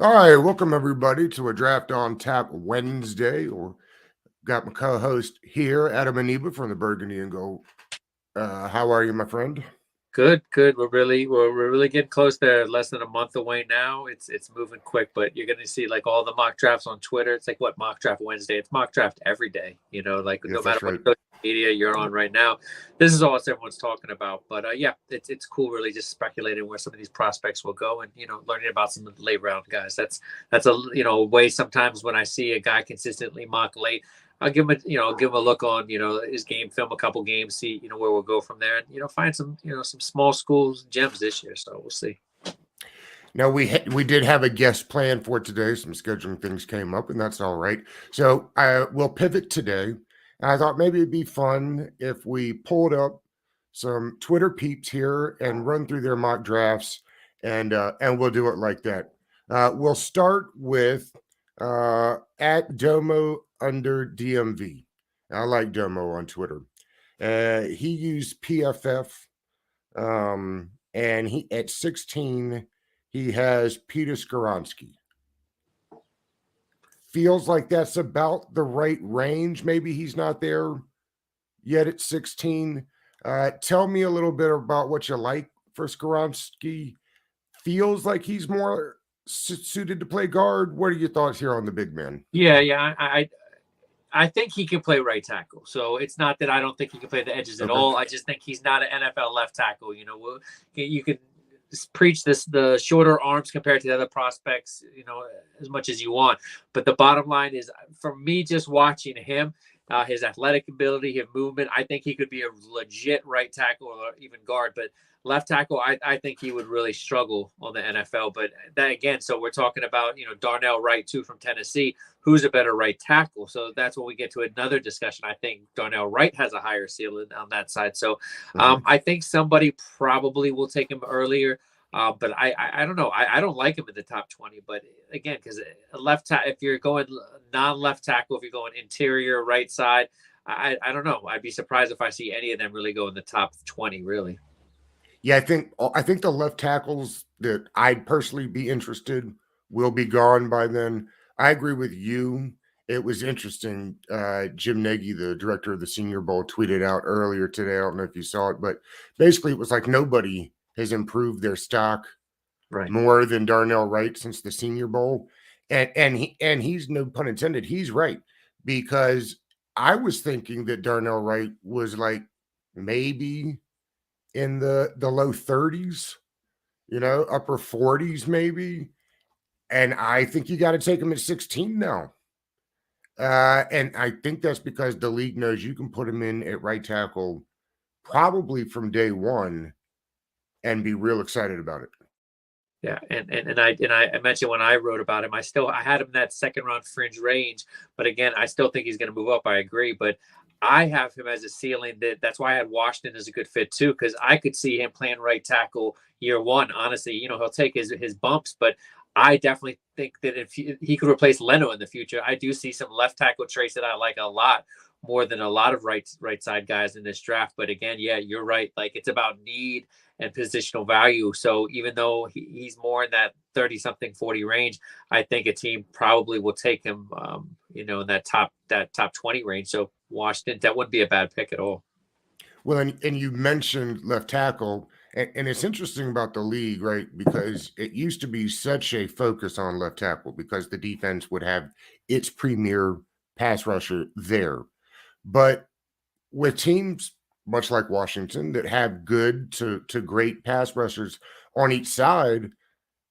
All right, welcome everybody to a Draft on Tap Wednesday. Or got my co-host here, Adam Aniba from the Burgundy and Gold. How are you, my friend? Good, good. We're really getting close there. Less than a month away now. It's moving quick, but you're gonna see like all the mock drafts on Twitter. It's like what mock draft Wednesday. It's mock draft every day. Like no Yes, matter that's what right. social media you're on right now, this is all everyone's talking about. But yeah, it's cool. Really, just speculating where some of these prospects will go, and learning about some of the late round guys. That's a way sometimes when I see a guy consistently mock late. I'll give him give him a look on, his game film, a couple games, see, where we'll go from there, and find some, some small schools gems this year. So we'll see. Now we did have a guest plan for today. Some scheduling things came up, and that's all right. So I will pivot today. And I thought maybe it'd be fun if we pulled up some Twitter peeps here and run through their mock drafts, and we'll do it like that. We'll start with at Domo under DMV. I like Domo on Twitter. He used PFF, and he at 16 he has Peter Skoronsky. Feels like that's about the right range. Maybe he's not there yet at 16. Tell me a little bit about what you like for Skoronsky. Feels like he's more suited to play guard. What are your thoughts here on the big man? Yeah. I think he can play right tackle. So it's not that I don't think he can play the edges at Okay. all. I just think he's not an NFL left tackle. You can preach the shorter arms compared to the other prospects, as much as you want. But the bottom line is, for me, just watching him, his athletic ability, his movement, I think he could be a legit right tackle or even guard. But left tackle, I think he would really struggle on the NFL. But that again, so we're talking about, Darnell Wright too from Tennessee. Who's a better right tackle? So that's when we get to another discussion. I think Darnell Wright has a higher ceiling on that side. So Mhm. I think somebody probably will take him earlier. But I don't know. I don't like him in the top 20. But again, because if you're going non-left tackle, if you're going interior right side, I don't know. I'd be surprised if I see any of them really go in the top 20. Really. Yeah, I think the left tackles that I'd personally be interested will be gone by then. I agree with you. It was interesting. Jim Nagy, the director of the Senior Bowl, tweeted out earlier today. I don't know if you saw it, but basically it was like nobody has improved their stock Right. more than Darnell Wright since the Senior Bowl, and he's no pun intended. He's right because I was thinking that Darnell Wright was like maybe in the low 30s, upper 40s maybe. And I think you got to take him at 16 now. And I think that's because the league knows you can put him in at right tackle probably from day one and be real excited about it. Yeah, and I mentioned when I wrote about him, I had him in that second round fringe range, but again, I still think he's going to move up. I agree, but I have him as a ceiling. That's why I had Washington as a good fit too, because I could see him playing right tackle year one. Honestly, he'll take his bumps, but I definitely think that if he could replace Leno in the future, I do see some left tackle traits that I like a lot more than a lot of right side guys in this draft. But again, yeah, you're right. Like it's about need and positional value. So even though he's more in that 30 something 40 range, I think a team probably will take him, in that top 20 range. So Washington, that wouldn't be a bad pick at all. Well, and you mentioned left tackle, and it's interesting about the league, right? Because it used to be such a focus on left tackle because the defense would have its premier pass rusher there. But with teams much like Washington that have good to great pass rushers on each side,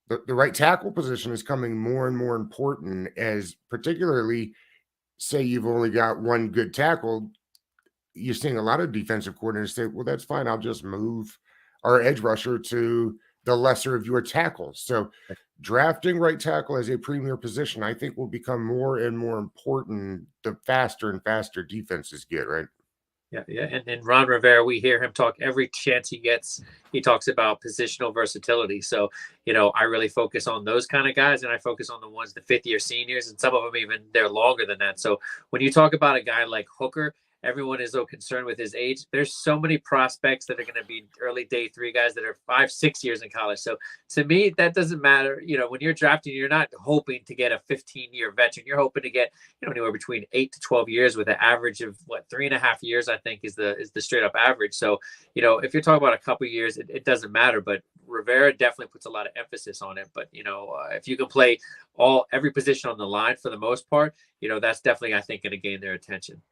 the right tackle position is coming more and more important as particularly say you've only got one good tackle, you're seeing a lot of defensive coordinators say, well, that's fine. I'll just move our edge rusher to the lesser of your tackles. So drafting right tackle as a premier position, I think will become more and more important the faster and faster defenses get, right? Yeah. And Ron Rivera, we hear him talk every chance he gets. He talks about positional versatility. So, I really focus on those kind of guys, and I focus on the ones, the fifth year seniors, and some of them even they're longer than that. So when you talk about a guy like Hooker, everyone is so concerned with his age. There's so many prospects that are going to be early day 3 guys that are 5, 6 years in college. So to me, that doesn't matter. When you're drafting, you're not hoping to get a 15-year veteran. You're hoping to get, anywhere between 8 to 12 years with an average of 3.5 years, I think is the straight up average. So, if you're talking about a couple of years, it doesn't matter, but Rivera definitely puts a lot of emphasis on it. But, if you can play every position on the line for the most part, that's definitely, I think, going to gain their attention.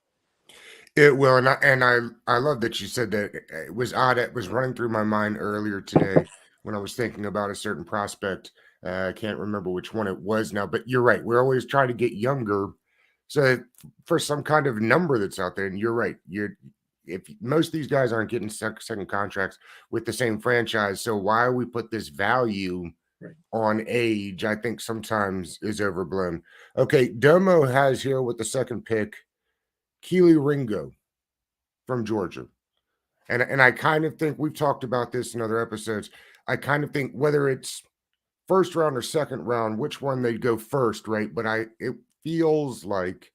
It will, and I love that you said that. It was odd. It was running through my mind earlier today when I was thinking about a certain prospect. I can't remember which one it was now, but you're right. We're always trying to get younger, so for some kind of number that's out there. And you're right. If most of these guys aren't getting second contracts with the same franchise, so why we put this value on age, I think sometimes is overblown. Okay, Domo has here with the second pick, Keely Ringo from Georgia. And I kind of think we've talked about this in other episodes. I kind of think whether it's first round or second round, which one they'd go first, right? But it feels like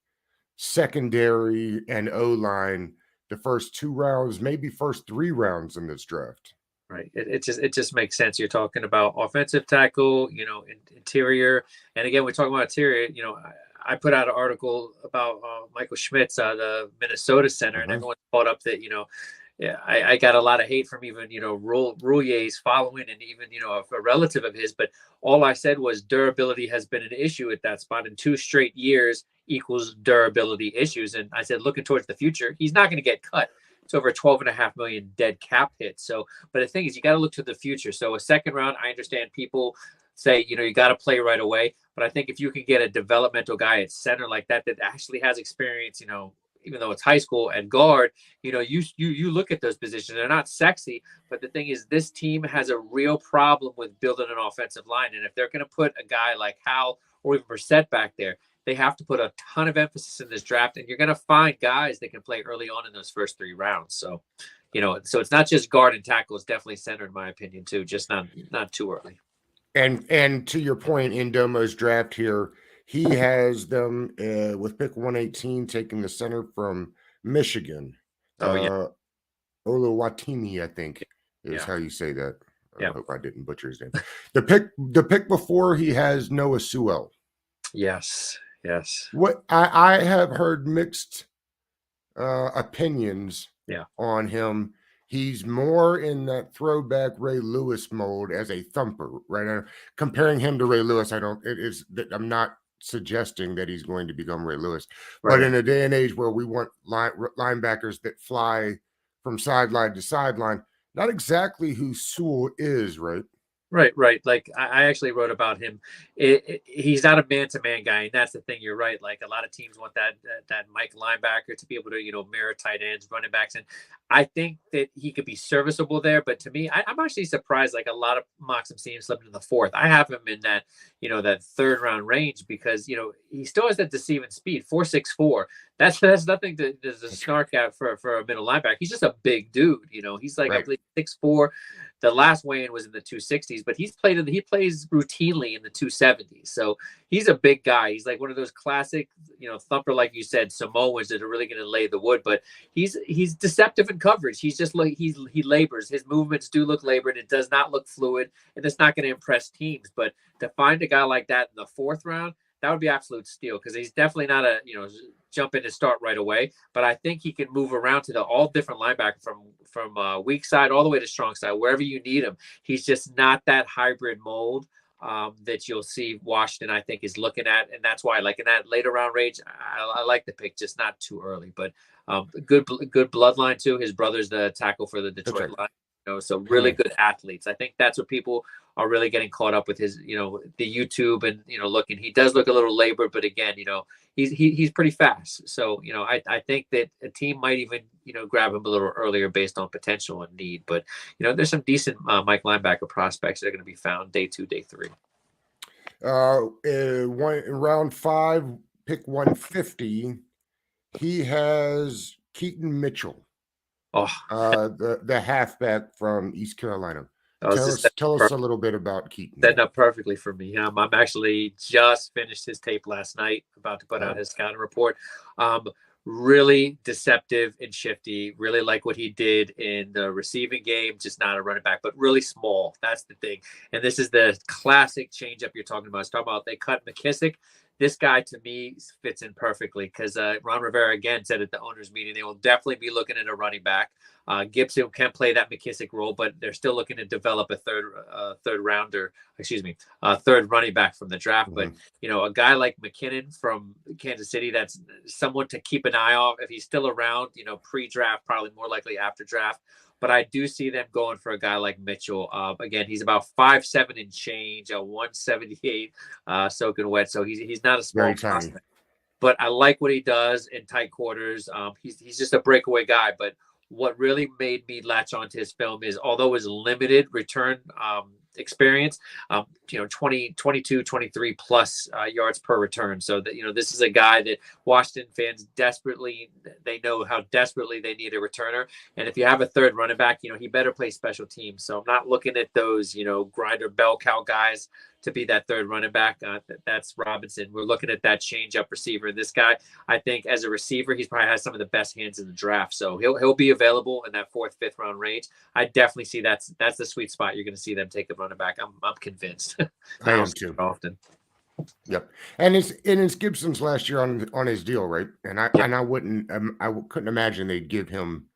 secondary and O-line, the first 2 rounds, maybe first 3 rounds in this draft. Right. It just makes sense. You're talking about offensive tackle, interior. And again, we're talking about interior, I put out an article about Michael Schmitz, the Minnesota center, and everyone caught up that, yeah, I got a lot of hate from even, Rouillet's following and even, a relative of his. But all I said was durability has been an issue at that spot, and 2 straight years equals durability issues. And I said, looking towards the future, he's not going to get cut. It's over 12.5 million dead cap hit. So, but the thing is, you got to look to the future. So a second round, I understand people say, you got to play right away. But I think if you can get a developmental guy at center like that actually has experience, even though it's high school, and guard, you look at those positions. They're not sexy, but the thing is, this team has a real problem with building an offensive line. And if they're going to put a guy like Howell or even Brissett back there, they have to put a ton of emphasis in this draft, and you're going to find guys that can play early on in those first 3 rounds. So, so it's not just guard and tackle; it's definitely center, in my opinion, too. Just not too early. And to your point, in Domo's draft here, he has them with pick 118 taking the center from Michigan. Oh yeah, Oluwatimi, I think is how you say that. I Yeah. hope I didn't butcher his name. The pick before, he has Noah Sewell. Yes. What I have heard mixed opinions on him. He's more in that throwback Ray Lewis mold as a thumper, right? Comparing him to Ray Lewis, I'm not suggesting that he's going to become Ray Lewis, but in a day and age where we want linebackers that fly from sideline to sideline, not exactly who Sewell is, right? Right. Like I actually wrote about him. He's not a man-to-man guy, and that's the thing. You're right. Like a lot of teams want that Mike linebacker to be able to mirror tight ends, running backs, and I think that he could be serviceable there. But to me, I'm actually surprised. Like a lot of mocks I'm seeing slipped in the 4th. I have him in that that 3rd round range because he still has that deceiving speed, 4.64. That's nothing to snark at for a middle linebacker. He's just a big dude. He's like I believe 6'4". The last weigh-in was in the 260s, but he plays routinely in the 270s. So he's a big guy. He's like one of those classic, thumper, like you said, Samoans that are really going to lay the wood. But he's deceptive in coverage. He's just like he labors. His movements do look labored. It does not look fluid, and it's not going to impress teams. But to find a guy like that in the 4th round, that would be absolute steal because he's definitely not a jump in and start right away. But I think he can move around to all different linebacker from weak side all the way to strong side, wherever you need him. He's just not that hybrid mold that you'll see Washington, I think, is looking at. And that's why, like in that later round range, I like the pick, just not too early. But good bloodline, too. His brother's the tackle for the Detroit Lions. So really good athletes. I think that's what people are really getting caught up with his, the YouTube and, looking. He does look a little labored, but again, he's pretty fast. So, I think that a team might even, grab him a little earlier based on potential and need. But, there's some decent Mike linebacker prospects that are going to be found day 2, day 3. Round 5, pick 150. He has Keaton Mitchell. The halfback from East Carolina. Tell us a little bit about Keaton. Setting up perfectly for me. I'm actually just finished his tape last night, about to put out his scouting report. really deceptive and shifty. Really like what he did in the receiving game, just not a running back, but really small. That's the thing. And this is the classic changeup you're talking about. I was talking about they cut McKissick. This guy to me fits in perfectly because Ron Rivera again said at the owners meeting they will definitely be looking at a running back. Gibson can play that McKissick role, but they're still looking to develop a third running back from the draft. Mhm. But you know, a guy like McKinnon from Kansas City, that's someone to keep an eye on if he's still around. You know, pre-draft, probably more likely after draft. But I do see them going for a guy like Mitchell. Again, he's about 5'7" and change, 178 soaking wet, so he's not a small Very tiny. prospect. But I like what he does in tight quarters. He's just a breakaway guy. But what really made me latch onto his film is, although his limited return experience, 22, 23 plus yards per return. So that, you know, this is a guy that Washington fans they know how desperately they need a returner. And if you have a third running back, you know, he better play special teams. So I'm not looking at those, you know, grinder bell cow guys to be that third running back. That's Robinson. We're looking at that change up receiver. And this guy, I think as a receiver, he's probably has some of the best hands in the draft. So he'll be available in that 4th, 5th round range. I definitely see that's the sweet spot. You're going to see them take a running back. I'm convinced. I am too. Often. Yep. And it's Gibson's last year on his deal, right? And I couldn't imagine they'd give him,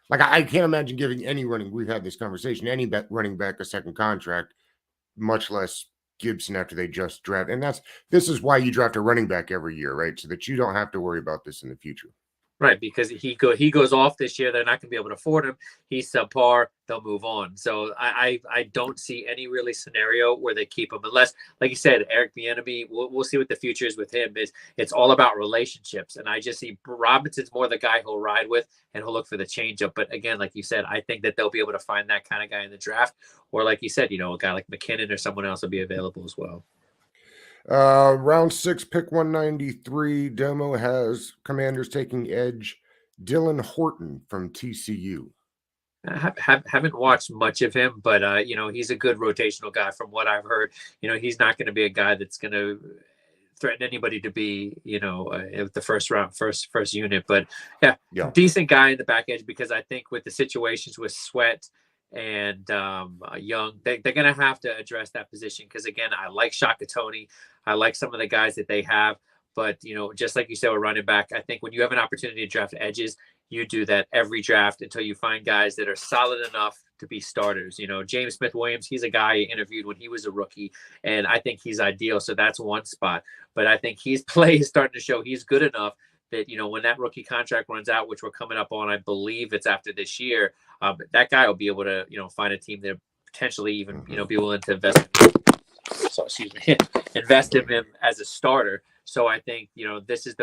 like, I can't imagine giving any we've had this conversation, any running back a second contract, much less Gibson after they just draft. And this is why you draft a running back every year, right? So that you don't have to worry about this in the future. Right, because he goes off this year. They're not going to be able to afford him. He's subpar. They'll move on. So I don't see any really scenario where they keep him unless, like you said, Eric Bieniemy. We'll see what the future is with him. It's all about relationships, and I just see Robinson's more the guy he'll ride with, and he'll look for the changeup. But again, like you said, I think that they'll be able to find that kind of guy in the draft, or like you said, you know, a guy like McKinnon or someone else will be available as well. Round 6, pick 193. Domo has Commanders taking edge Dylan Horton from TCU. I haven't watched much of him, but you know, he's a good rotational guy from what I've heard. You know, he's not going to be a guy that's going to threaten anybody to be, you know, the first unit. But yeah, decent guy in the back edge, because I think with the situations with Sweat and Young, they're going to have to address that position. Because again, I like Shaka Tony. I like some of the guys that they have. But, you know, just like you said, with running back, I think when you have an opportunity to draft edges, you do that every draft until you find guys that are solid enough to be starters. You know, James Smith-Williams, he's a guy I interviewed when he was a rookie, and I think he's ideal. So that's one spot. But I think his play is starting to show he's good enough that, you know, when that rookie contract runs out, which we're coming up on, I believe it's after this year, that guy will be able to, you know, find a team that potentially even, you know, be willing to invest in him as a starter. So I think, you know, these are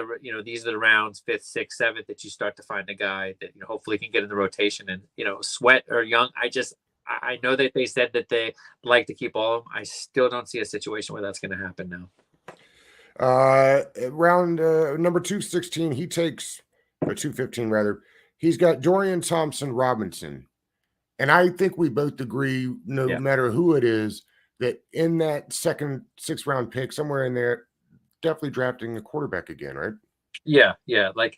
the rounds 5th, 6th, 7th that you start to find a guy that, you know, hopefully can get in the rotation. And, you know, Sweat or Young, I know that they said that they like to keep all of them. I still don't see a situation where that's going to happen now. Round number 216, he takes 215 rather. He's got Dorian Thompson Robinson. And I think we both agree, no matter who it is, that in that 2nd, 6th round pick, somewhere in there, definitely drafting a quarterback again, right? Yeah. Like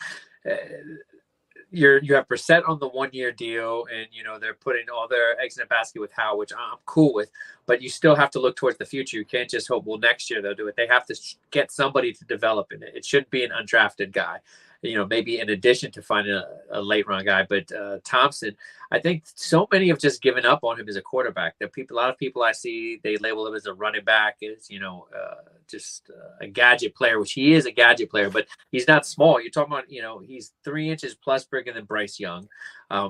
you have Brissett on the 1-year deal, and you know they're putting all their eggs in a basket with Howe, which I'm cool with. But you still have to look towards the future. You can't just hope, well, next year they'll do it. They have to get somebody to develop in it. It shouldn't be an undrafted guy. You know, maybe in addition to finding a late round guy, but Thompson, I think so many have just given up on him as a quarterback. A lot of people I see, they label him as a running back, as, you know, just a gadget player, which he is a gadget player, but he's not small. You're talking about, you know, he's 3 inches plus bigger than Bryce Young.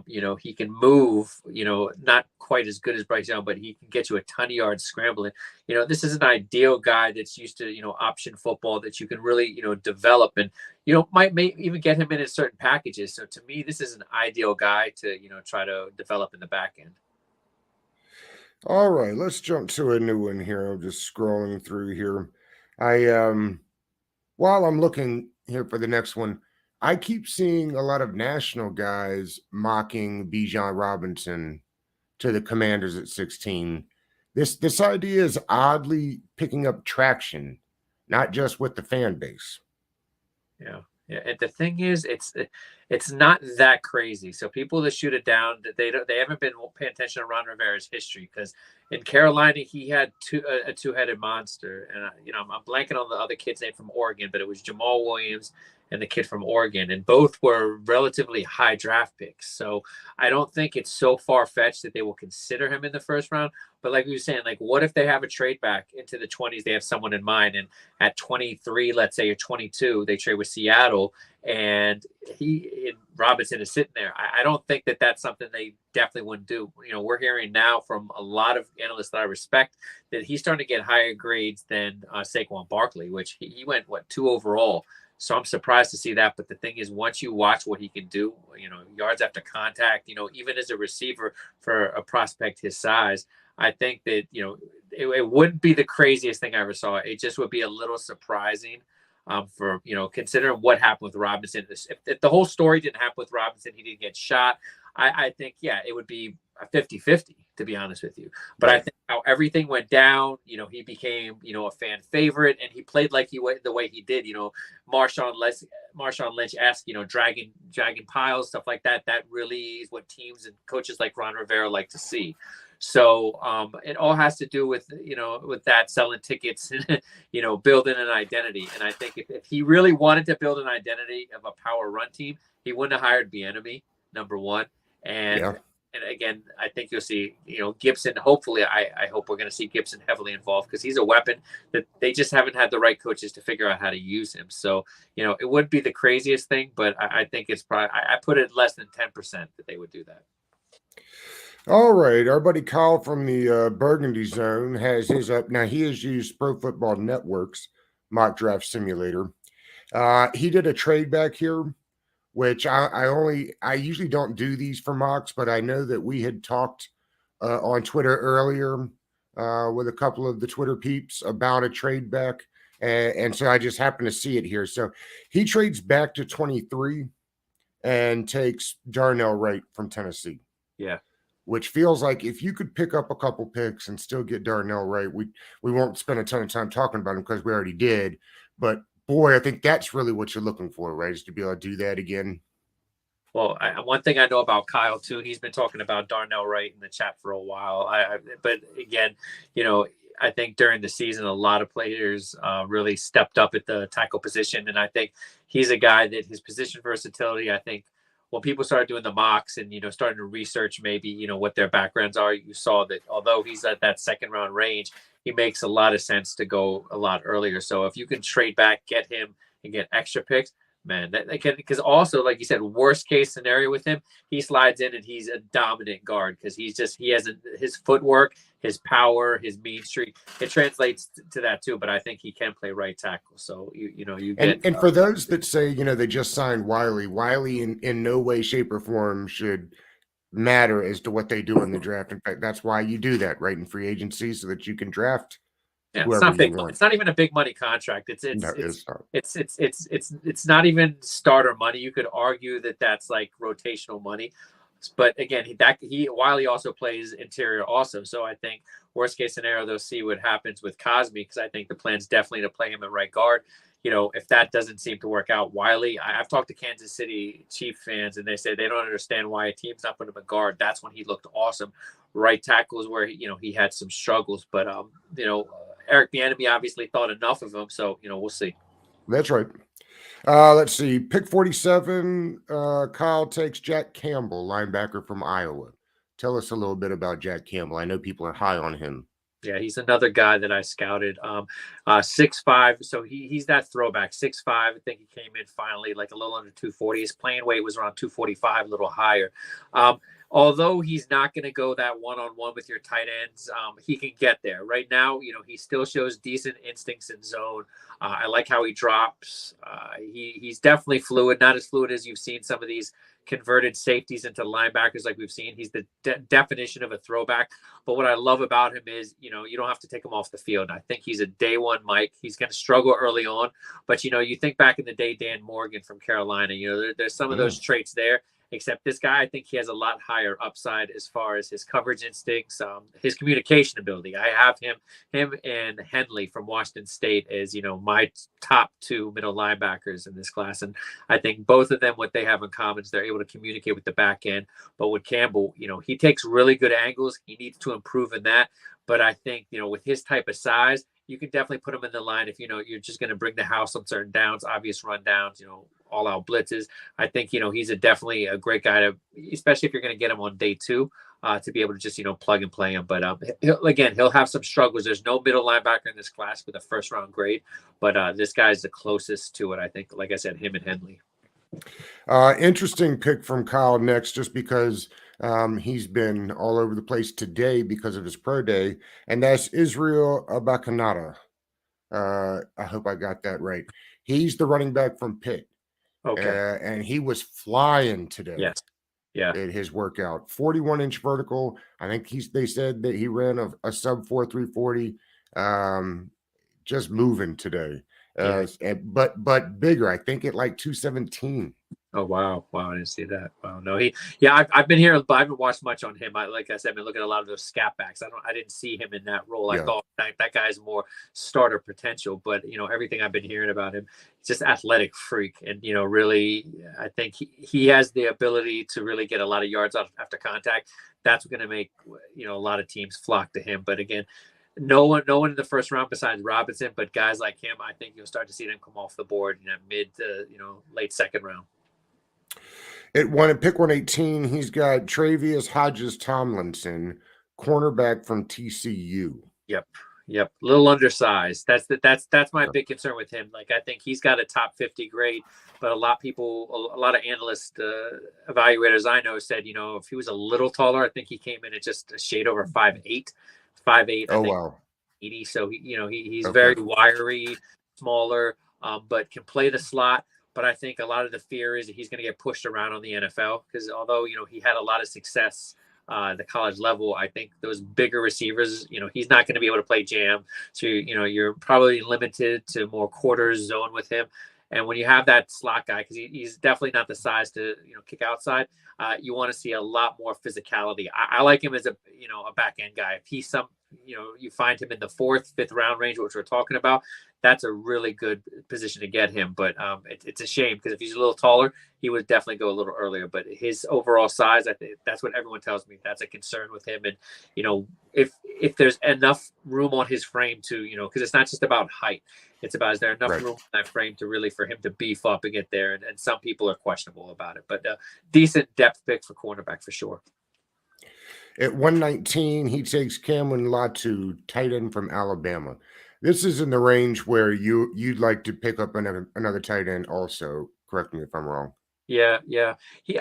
You know, he can move, you know, not quite as good as Bryce Young, but he can get you a ton of yards scrambling. You know, this is an ideal guy that's used to, you know, option football that you can really, you know, develop, and, you know, might even get him in certain packages. So to me, this is an ideal guy to, you know, try to develop in the back end. All right, let's jump to a new one here. I'm just scrolling through here. While I'm looking here for the next one, I keep seeing a lot of national guys mocking Bijan Robinson to the Commanders at 16. This idea is oddly picking up traction, not just with the fan base. Yeah. Yeah, and the thing is, it's not that crazy. So people that shoot it down, they haven't been paying attention to Ron Rivera's history, because in Carolina he had a two-headed monster, and I'm blanking on the other kid's name from Oregon, but it was Jamal Williams and the kid from Oregon, and both were relatively high draft picks. So I don't think it's so far fetched that they will consider him in the first round. But like we were saying, like, what if they have a trade back into the 20s? They have someone in mind, and at 23, let's say, or 22, they trade with Seattle, and Robinson is sitting there. I don't think that that's something they definitely wouldn't do. We're hearing now from a lot of analysts that I respect that he's starting to get higher grades than Saquon Barkley, which he went 2 overall. So I'm surprised to see that. But the thing is, once you watch what he can do, yards after contact, even as a receiver for a prospect his size, I think that, it wouldn't be the craziest thing I ever saw. It just would be a little surprising for, considering what happened with Robinson. If the whole story didn't happen with Robinson, he didn't get shot, I think, yeah, it would be a 50-50, to be honest with you. But I think how everything went down, he became, a fan favorite, and he played like the way he did, Marshawn Lynch-esque, dragging piles, stuff like that. That really is what teams and coaches like Ron Rivera like to see. So it all has to do with, with that, selling tickets, building an identity. And I think if he really wanted to build an identity of a power run team, he wouldn't have hired Bieniemy, number one. And again, I think you'll see, Gibson. Hopefully, I hope we're going to see Gibson heavily involved, because he's a weapon that they just haven't had the right coaches to figure out how to use him. So, it would be the craziest thing, but I think it's probably, I put it less than 10% that they would do that. All right. Our buddy Kyle from the Burgundy Zone has his up. Now, he has used Pro Football Network's mock draft simulator. He did a trade back here, which I usually don't do these for mocks, but I know that we had talked on Twitter earlier with a couple of the Twitter peeps about a trade back. And so I just happened to see it here. So he trades back to 23 and takes Darnell Wright from Tennessee. Yeah. Which feels like if you could pick up a couple picks and still get Darnell Wright, we won't spend a ton of time talking about him because we already did. But boy, I think that's really what you're looking for, right? Is to be able to do that again. Well, one thing I know about Kyle too, he's been talking about Darnell Wright in the chat for a while. But again, I think during the season, a lot of players really stepped up at the tackle position, and I think he's a guy that his position versatility, I think, when people started doing the mocks and, starting to research maybe, what their backgrounds are, you saw that although he's at that second round range, he makes a lot of sense to go a lot earlier. So if you can trade back, get him and get extra picks, man, that can, because also, like you said, worst case scenario with him, he slides in and he's a dominant guard, because he has his footwork, his power, his mean streak. It translates to that too, but I think he can play right tackle. So you get. And for those that say, they just signed Wiley in no way, shape, or form should matter as to what they do in the draft. In fact, that's why you do that, right, in free agency, so that you can draft. Yeah, it's not big. It's not even a big money contract. It's not even starter money. You could argue that that's like rotational money, but again, Wiley also plays interior also. So I think worst case scenario, they'll see what happens with Cosme, because I think the plan's definitely to play him at right guard. If that doesn't seem to work out, Wiley, I've talked to Kansas City Chief fans, and they say they don't understand why a team's not putting him at guard. That's when he looked awesome. Right tackle is where he had some struggles, but Eric Bieniemy obviously thought enough of him, so we'll see. That's right. Let's see. Pick 47. Kyle takes Jack Campbell, linebacker from Iowa. Tell us a little bit about Jack Campbell. I know people are high on him. Yeah, he's another guy that I scouted. 6'5", so he's that throwback. 6'5", I think he came in finally like a little under 240. His playing weight was around 245, a little higher. Although he's not going to go that one-on-one with your tight ends, he can get there. Right now, he still shows decent instincts in zone. I like how he drops. He's definitely fluid, not as fluid as you've seen some of these converted safeties into linebackers like we've seen. He's the definition of a throwback. But what I love about him is, you don't have to take him off the field. I think he's a day one Mike. He's going to struggle early on. But, you think back in the day, Dan Morgan from Carolina, there's some of those traits there. except this guy, I think he has a lot higher upside as far as his coverage instincts, his communication ability. I have him and Henley from Washington State as, my top two middle linebackers in this class. And I think both of them, what they have in common is they're able to communicate with the back end. But with Campbell, he takes really good angles. He needs to improve in that. But I think, with his type of size, you can definitely put him in the line if, you're just going to bring the house on certain downs, obvious run downs, all out blitzes. I think, he's definitely a great guy to, especially if you're going to get him on day two, to be able to just, plug and play him. But he'll have some struggles. There's no middle linebacker in this class with a first round grade, but this guy's the closest to it. I think, like I said, him and Henley. Interesting pick from Kyle next, just because he's been all over the place today because of his pro day, and that's Israel Abakanata. I hope I got that right. He's the running back from Pitt. Okay. And he was flying today. Yes. Yeah. At his workout, 41-inch vertical. I think they said that he ran a sub 4.340. Just moving today. But bigger. I think at like 217. Oh, wow. I didn't see that. Wow. No, I've been here, but I haven't watched much on him. Like I said, I've been looking at a lot of those scat backs. I didn't see him in that role. Yeah. I thought that guy's more starter potential, but everything I've been hearing about him, just athletic freak. And, really, I think he has the ability to really get a lot of yards after contact. That's going to make, a lot of teams flock to him. But again, no one in the first round besides Robinson, but guys like him, I think you'll start to see them come off the board in that mid to, late second round. At pick 118, he's got Travius Hodges Tomlinson, cornerback from TCU. Yep. A little undersized. That's my big concern with him. Like, I think he's got a top 50 grade, but a lot of analysts, evaluators I know said, if he was a little taller, I think he came in at just a shade over 5'8". Oh, wow. 80. So he's very wiry, smaller, but can play the slot. But I think a lot of the fear is that he's going to get pushed around on the NFL, because although, he had a lot of success at the college level, I think those bigger receivers, he's not going to be able to play jam. So, you're probably limited to more quarters zone with him. And when you have that slot guy, because he's definitely not the size to, kick outside, you want to see a lot more physicality. I like him as a back end guy. If he's you find him in the 4th, 5th round range, which we're talking about, that's a really good position to get him. But it's a shame, because if he's a little taller, he would definitely go a little earlier. But his overall size, I think that's what everyone tells me. That's a concern with him. And, if there's enough room on his frame to, because it's not just about height. It's about, is there enough room in that frame to really, for him to beef up and get there? And some people are questionable about it. But decent depth pick for cornerback for sure. At 119, he takes Cameron Latu, tight end from Alabama. This is in the range where you'd like to pick up another tight end also. Correct me if I'm wrong. Yeah.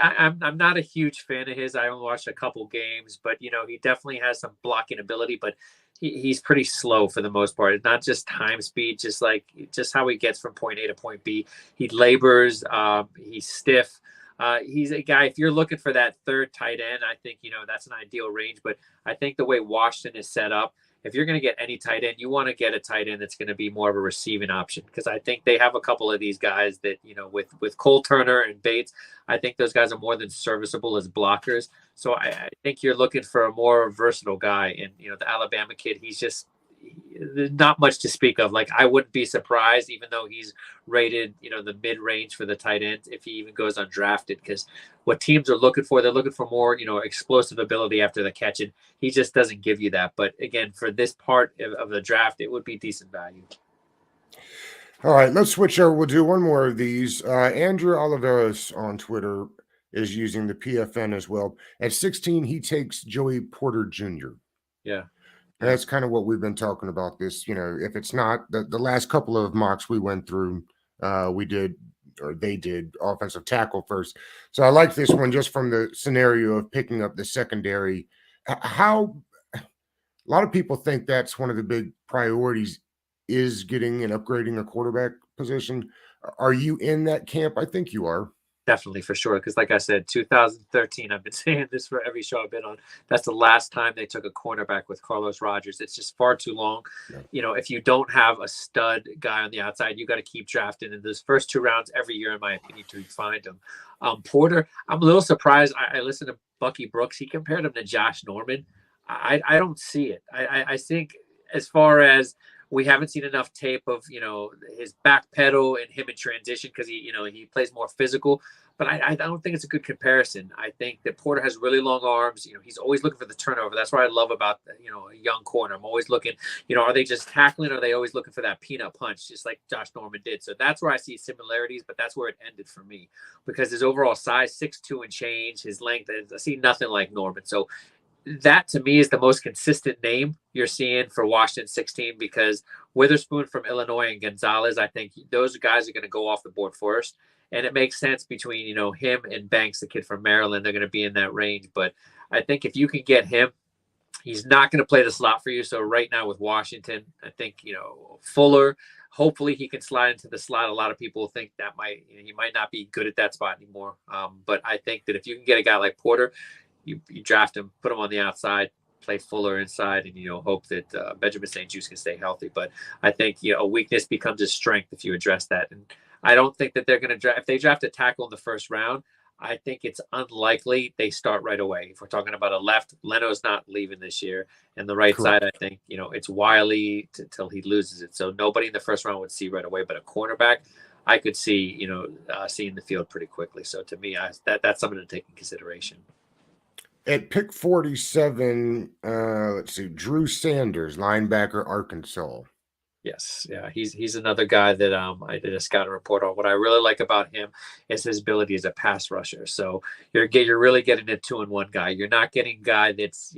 I'm not a huge fan of his. I only watched a couple games, but he definitely has some blocking ability, but he's pretty slow for the most part. It's not just time speed, just how he gets from point A to point B. He labors, he's stiff. He's a guy, if you're looking for that third tight end, I think, that's an ideal range. But I think the way Washington is set up, if you're going to get any tight end, you want to get a tight end that's going to be more of a receiving option, because I think they have a couple of these guys that, with Cole Turner and Bates, I think those guys are more than serviceable as blockers. So I think you're looking for a more versatile guy. And, the Alabama kid, he's just not much to speak of. Like, I wouldn't be surprised, even though he's rated, the mid range for the tight end, if he even goes undrafted, because what teams are looking for, they're looking for more, explosive ability after the catch, and he just doesn't give you that. But again, for this part of the draft, it would be decent value. All right, let's switch over. We'll do one more of these. Andrew Oliveros on Twitter is using the PFN as well. At 16, he takes Joey Porter Jr. Yeah. And that's kind of what we've been talking about this. If it's not the last couple of mocks we went through, they did offensive tackle first. So I like this one just from the scenario of picking up the secondary. How a lot of people think that's one of the big priorities is getting and upgrading a quarterback position. Are you in that camp? I think you are. Definitely, for sure. Because, like I said, 2013, I've been saying this for every show I've been on. That's the last time they took a cornerback with Carlos Rogers. It's just far too long. Yeah. If you don't have a stud guy on the outside, you got to keep drafting in those first 2 rounds every year, in my opinion, to find him. Porter, I'm a little surprised. I listened to Bucky Brooks. He compared him to Josh Norman. I don't see it. I think, as far as, we haven't seen enough tape of his back pedal and him in transition, because he plays more physical. But I don't think it's a good comparison. I think that Porter has really long arms. He's always looking for the turnover. That's what I love about a young corner. I'm always looking. Are they just tackling, or are they always looking for that peanut punch, just like Josh Norman did? So that's where I see similarities. But that's where it ended for me, because his overall size, 6'2" and change, his length, I see nothing like Norman. So that, to me, is the most consistent name you're seeing for Washington 16, because Witherspoon from Illinois and Gonzalez, I think those guys are going to go off the board first. And it makes sense between, him and Banks, the kid from Maryland. They're going to be in that range. But I think if you can get him, he's not going to play the slot for you. So right now with Washington, I think, Fuller, hopefully he can slide into the slot. A lot of people think that he might not be good at that spot anymore. But I think that if you can get a guy like Porter, you draft him, put him on the outside, play Fuller inside, and hope that Benjamin St. Juste can stay healthy. But I think a weakness becomes a strength if you address that. And I don't think that they're going to draft. If they draft a tackle in the first round, I think it's unlikely they start right away. If we're talking about a left, Leno's not leaving this year, and the right Correct. side, I think it's Wiley till he loses it. So nobody in the first round would see right away, but a cornerback, I could see seeing the field pretty quickly. So to me, that's something to take in consideration. At pick 47, let's see, Drew Sanders, linebacker, Arkansas. Yes, yeah, he's another guy that I did a scouting report on. What I really like about him is his ability as a pass rusher. So you're really getting a 2-in-1 guy. You're not getting a guy that's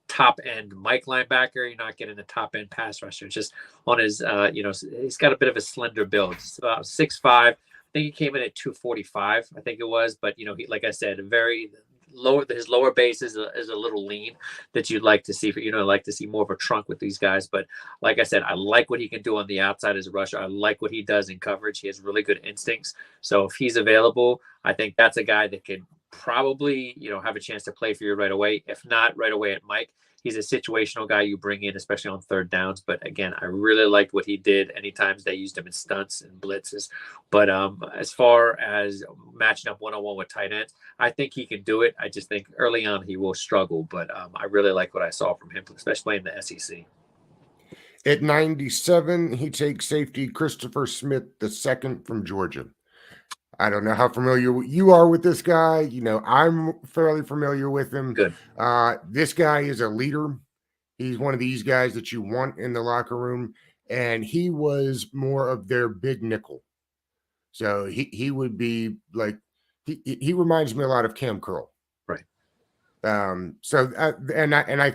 top end Mike linebacker. You're not getting a top end pass rusher. Just on his he's got a bit of a slender build. It's about 6'5". I think he came in at 245. I think it was, but he, like I said, very lower. His lower base is a little lean, that you'd like to see. Like to see more of a trunk with these guys. But like I said, I like what he can do on the outside as a rusher. I like what he does in coverage. He has really good instincts. So if he's available, I think that's a guy that could probably have a chance to play for you right away. If not right away at Mike, he's a situational guy you bring in, especially on third downs. But again, I really liked what he did anytime they used him in stunts and blitzes. But as far as matching up one-on-one with tight ends, I think he can do it. I just think early on he will struggle. But I really like what I saw from him, especially in the SEC. At 97, he takes safety Christopher Smith II from Georgia. I don't know how familiar you are with this guy. I'm fairly familiar with him. Good. This guy is a leader. He's one of these guys that you want in the locker room, and he was more of their big nickel. So he would be like, he reminds me a lot of Cam Curl. Right. I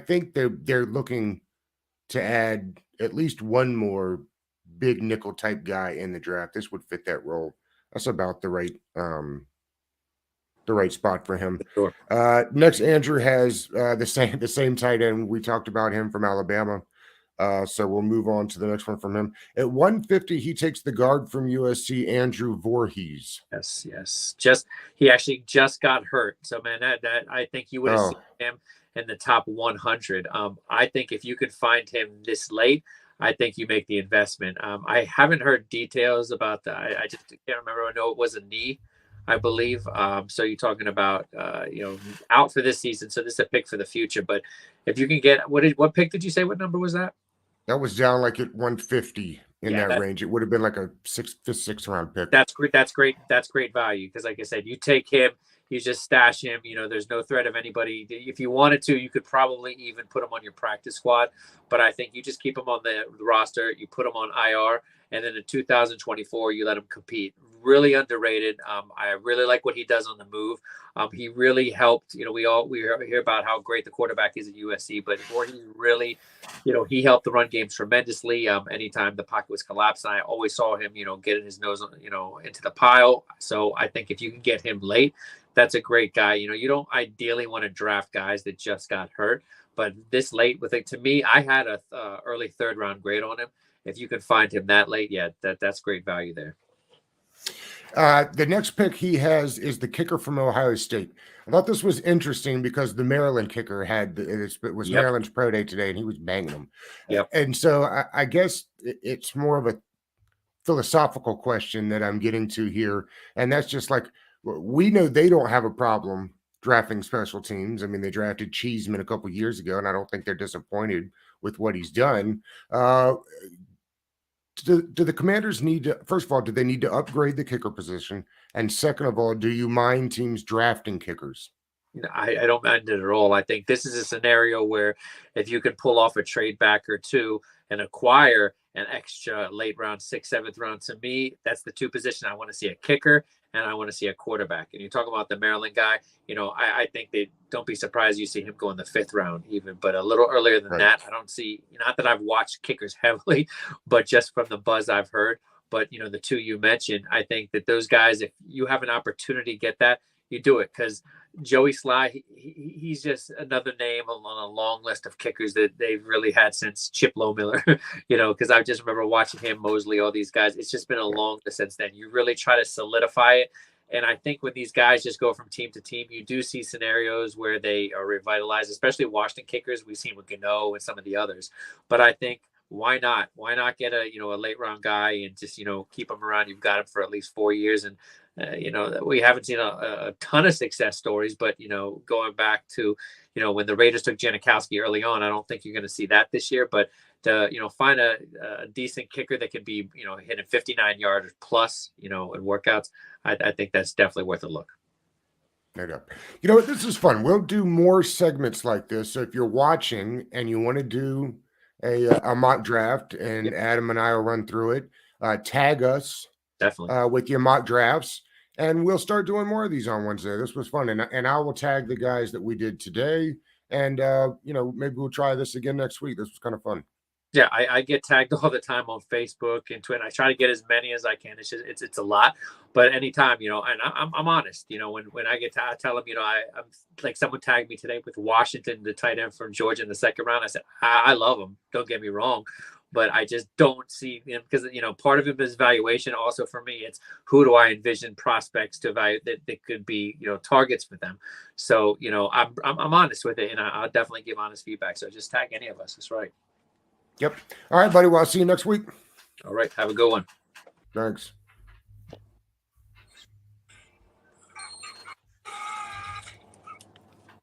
think they're looking to add at least one more big nickel type guy in the draft. This would fit that role. That's about the right spot for him. Sure. Next, Andrew has the same tight end. We talked about him from Alabama. So we'll move on to the next one from him. At 150, he takes the guard from USC, Andrew Voorhees. Yes. He actually just got hurt. So man, that I think you would have seen him in the top 100. I think if you could find him this late, I think you make the investment. I haven't heard details about that. I just can't remember. I know it was a knee, I believe. So you're talking about out for this season. So this is a pick for the future. But if you can get what pick did you say? What number was that? That was down like at 150 in that range. It would have been like a sixth round pick. That's great. That's great value, because like I said, you take him, you just stash him. There's no threat of anybody. If you wanted to, you could probably even put him on your practice squad. But I think you just keep him on the roster. You put him on IR, and then in 2024, you let him compete. Really underrated. I really like what he does on the move. He really helped. We hear about how great the quarterback is at USC, but he really, he helped the run game tremendously. Anytime the pocket was collapsing, I always saw him, getting his nose, into the pile. So I think if you can get him late, that's a great guy. You don't ideally want to draft guys that just got hurt, but this late with it, to me, I had a early third round grade on him. If you can find him that late, yeah, that's great value there. The next pick he has is the kicker from Ohio State. I thought this was interesting because the Maryland kicker it was Yep. Maryland's pro day today, and he was banging them. Yep. And so I guess it's more of a philosophical question that I'm getting to here, and that's just like we know they don't have a problem drafting special teams. I mean, they drafted Cheeseman a couple years ago, and I don't think they're disappointed with what he's done. Do the Commanders need to, first of all, do they need to upgrade the kicker position? And second of all, do you mind teams drafting kickers? I don't mind it at all. I think this is a scenario where if you can pull off a trade back or two and acquire an extra late round, sixth, seventh round, to me, that's the two positions. I want to see a kicker and I want to see a quarterback. And you talk about the Maryland guy, I think they don't be surprised you see him go in the fifth round even, but a little earlier than that. I don't see, not that I've watched kickers heavily, but just from the buzz I've heard. But, the two you mentioned, I think that those guys, if you have an opportunity to get that, you do it, because Joey Sly, he's just another name on a long list of kickers that they've really had since Chip Lohmiller, because I just remember watching him, Mosley, all these guys. It's just been a long list since then. You really try to solidify it. And I think when these guys just go from team to team, you do see scenarios where they are revitalized, especially Washington kickers. We've seen with Gano and some of the others. But I think, why not? Why not get a late round guy and just keep him around? You've got him for at least 4 years, and we haven't seen a ton of success stories. But going back to when the Raiders took Janikowski early on, I don't think you're going to see that this year. But to find a decent kicker that could be hitting 59 yards plus in workouts, I think that's definitely worth a look. You know what? This is fun. We'll do more segments like this. So if you're watching and you want to do a mock draft, and Adam and I will run through it, tag us definitely with your mock drafts, and we'll start doing more of these on Wednesday. This was fun, and I will tag the guys that we did today, and maybe we'll try this again next week. This was kind of fun. Yeah, I get tagged all the time on Facebook and Twitter. I try to get as many as I can. It's just it's a lot, but anytime and I'm honest. When I get to, I tell them I'm like, someone tagged me today with Washington, the tight end from Georgia in the second round. I said I love him. Don't get me wrong, but I just don't see him because part of it is valuation. Also for me, it's who do I envision prospects to value that could be targets for them. So I'm honest with it, and I'll definitely give honest feedback. So just tag any of us. That's right. Yep. All right, buddy. Well, I'll see you next week. All right. Have a good one. Thanks.